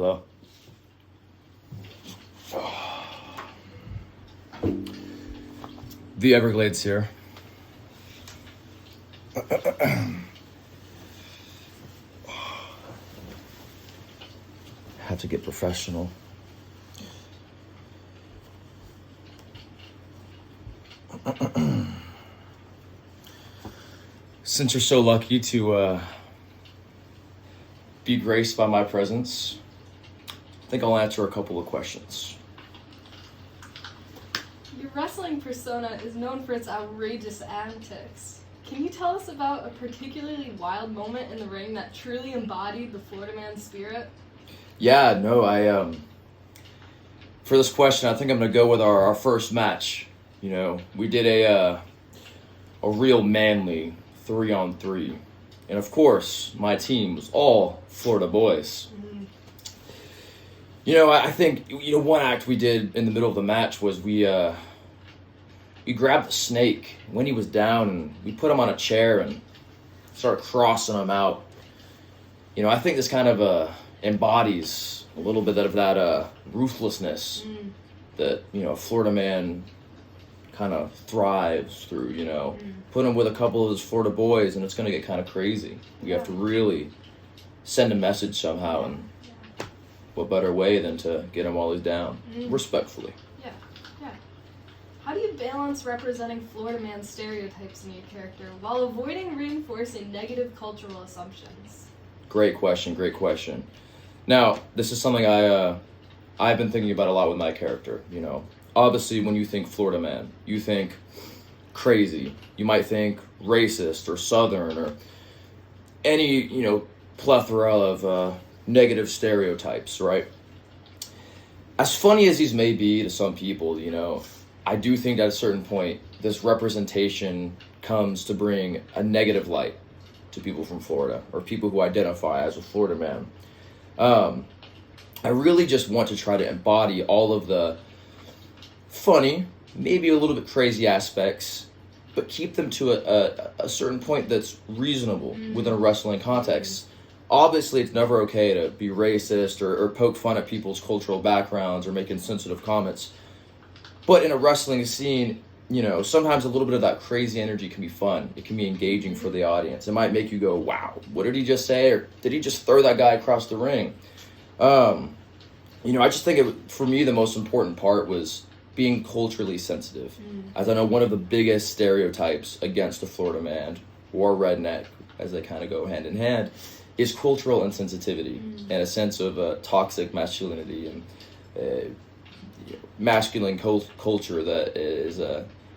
Hello? The Everglades here. Have to get professional. Since you're so lucky to be graced by my presence, I think I'll answer a couple of questions. Your wrestling persona is known for its outrageous antics. Can you tell us about a particularly wild moment in the ring that truly embodied the Florida man spirit? Yeah, no, for this question, I think I'm going to go with our first match. You know, we did a real manly 3-on-3. And of course, my team was all Florida boys. Mm-hmm. You know, I think, one act we did in the middle of the match was we grabbed the snake when he was down and we put him on a chair and started crossing him out. You know, I think this kind of embodies a little bit of that ruthlessness that, a Florida man kind of thrives through, Put him with a couple of his Florida boys and it's going to get kind of crazy. We have to really send a message somehow, and what better way than to get him while he's down, respectfully. Yeah. How do you balance representing Florida man stereotypes in your character while avoiding reinforcing negative cultural assumptions? Great question. Now, this is something I've been thinking about a lot with my character, Obviously, when you think Florida man, you think crazy. You might think racist or Southern or any, plethora of negative stereotypes, right? As funny as these may be to some people, I do think at a certain point, this representation comes to bring a negative light to people from Florida or people who identify as a Florida man. I really just want to try to embody all of the funny, maybe a little bit crazy aspects, but keep them to a certain point that's reasonable within a wrestling context. Obviously, it's never okay to be racist or poke fun at people's cultural backgrounds or make insensitive comments. But in a wrestling scene, sometimes a little bit of that crazy energy can be fun. It can be engaging for the audience. It might make you go, wow, what did he just say? Or did he just throw that guy across the ring? I just think for me, the most important part was being culturally sensitive. As I know, one of the biggest stereotypes against a Florida man or redneck, as they kind of go hand in hand, is cultural insensitivity and a sense of toxic masculinity and masculine culture that is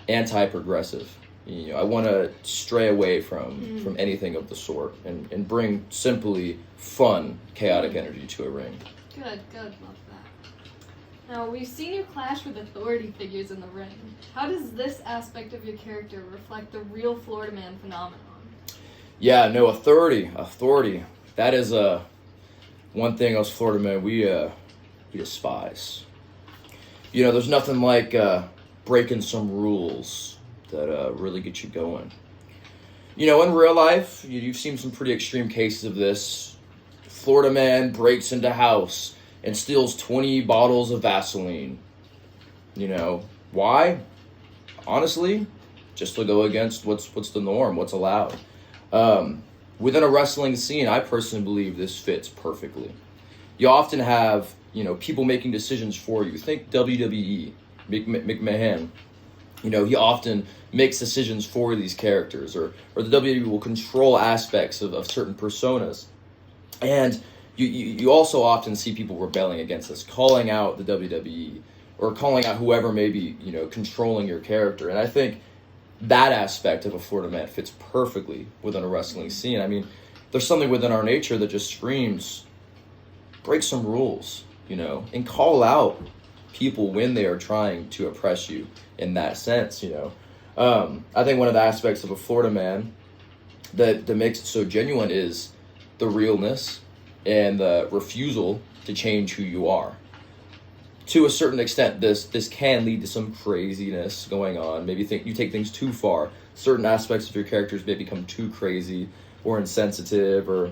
anti-progressive. I want to stray away from anything of the sort and bring simply fun, chaotic energy to a ring. Good, love that. Now, we've seen you clash with authority figures in the ring. How does this aspect of your character reflect the real Florida man phenomenon? Yeah, no, authority. That is one thing us Florida men, we despise. There's nothing like breaking some rules that really get you going. In real life, you've seen some pretty extreme cases of this. Florida man breaks into house and steals 20 bottles of Vaseline. Why? Honestly, just to go against what's the norm, what's allowed. Within a wrestling scene, I personally believe this fits perfectly. You often have, people making decisions for you. Think WWE, McMahon. He often makes decisions for these characters, or the WWE will control aspects of certain personas. And you also often see people rebelling against this, calling out the WWE, or calling out whoever may be, controlling your character. And I think that aspect of a Florida man fits perfectly within a wrestling scene. I mean, there's something within our nature that just screams, break some rules, and call out people when they are trying to oppress you in that sense, I think one of the aspects of a Florida man that makes it so genuine is the realness and the refusal to change who you are. To a certain extent, this can lead to some craziness going on. Maybe you take things too far. Certain aspects of your characters may become too crazy or insensitive, or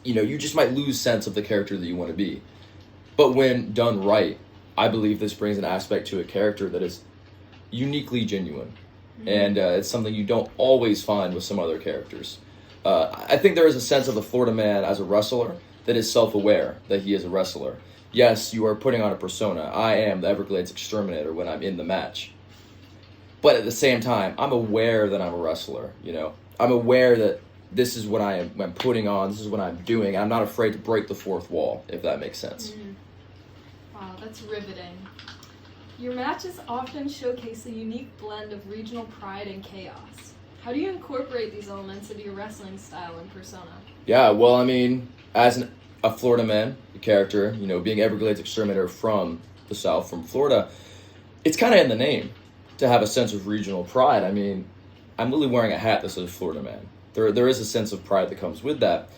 you just might lose sense of the character that you want to be. But when done right, I believe this brings an aspect to a character that is uniquely genuine. And it's something you don't always find with some other characters. I think there is a sense of the Florida man as a wrestler that is self-aware that he is a wrestler. Yes, you are putting on a persona. I am the Everglades exterminator when I'm in the match. But at the same time, I'm aware that I'm a wrestler, you know. I'm aware that this is what I'm putting on, this is what I'm doing. I'm not afraid to break the fourth wall, if that makes sense. Wow, that's riveting. Your matches often showcase a unique blend of regional pride and chaos. How do you incorporate these elements into your wrestling style and persona? Yeah, well, I mean, as a Florida man, a character, you know, being Everglades exterminator from the South, from Florida, it's kind of in the name to have a sense of regional pride. I mean, I'm literally wearing a hat that says Florida man. There is a sense of pride that comes with that.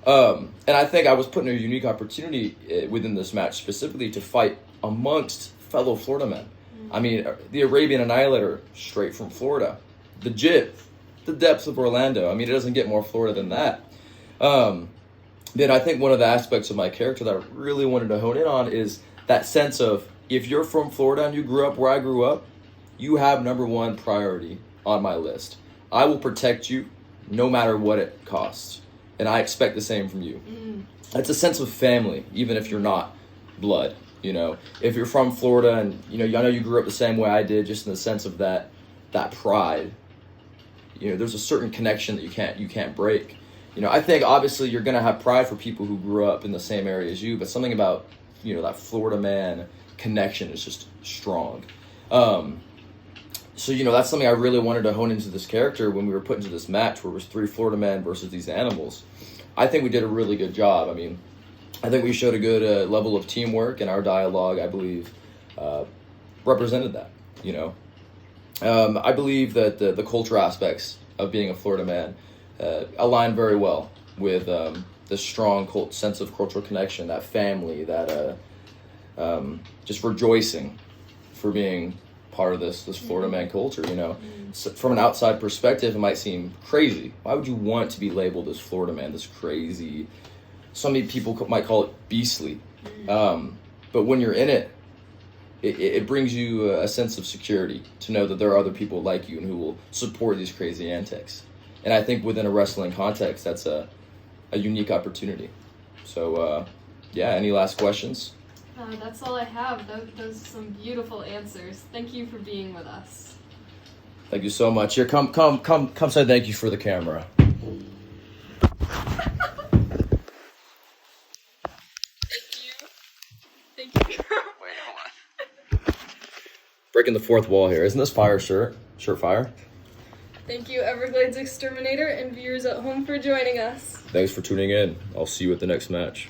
And I think I was put in a unique opportunity within this match specifically to fight amongst fellow Florida men. I mean, the Arabian Annihilator, straight from Florida. The Jit, the depths of Orlando. I mean, it doesn't get more Florida than that. Then I think one of the aspects of my character that I really wanted to hone in on is that sense of, if you're from Florida and you grew up where I grew up, you have number one priority on my list. I will protect you no matter what it costs. And I expect the same from you. It's a sense of family, even if you're not blood. You know, if you're from Florida and, you know, I know you grew up the same way I did, just in the sense of that pride. You know, there's a certain connection that you can't break. You know, I think obviously you're gonna have pride for people who grew up in the same area as you, but something about, you know, that Florida man connection is just strong. So, you know, that's something I really wanted to hone into this character when we were put into this match where it was 3 Florida men versus these animals. I think we did a really good job. I mean, I think we showed a good level of teamwork, and our dialogue, I believe, represented that, you know. I believe that the culture aspects of being a Florida man align very well with the strong sense of cultural connection, that family, that just rejoicing for being part of this Florida man culture, you know. So from an outside perspective, it might seem crazy. Why would you want to be labeled as Florida man, this crazy? Some people might call it beastly. But when you're in it, it brings you a sense of security to know that there are other people like you and who will support these crazy antics. And I think within a wrestling context, that's a unique opportunity. So, yeah, any last questions? That's all I have. Those are some beautiful answers. Thank you for being with us. Thank you so much. Here, come say thank you for the camera. Thank you. Wait, hold on. Breaking the fourth wall here. Isn't this fire shirt fire? Thank you, Everglades Exterminator, and viewers at home for joining us. Thanks for tuning in. I'll see you at the next match.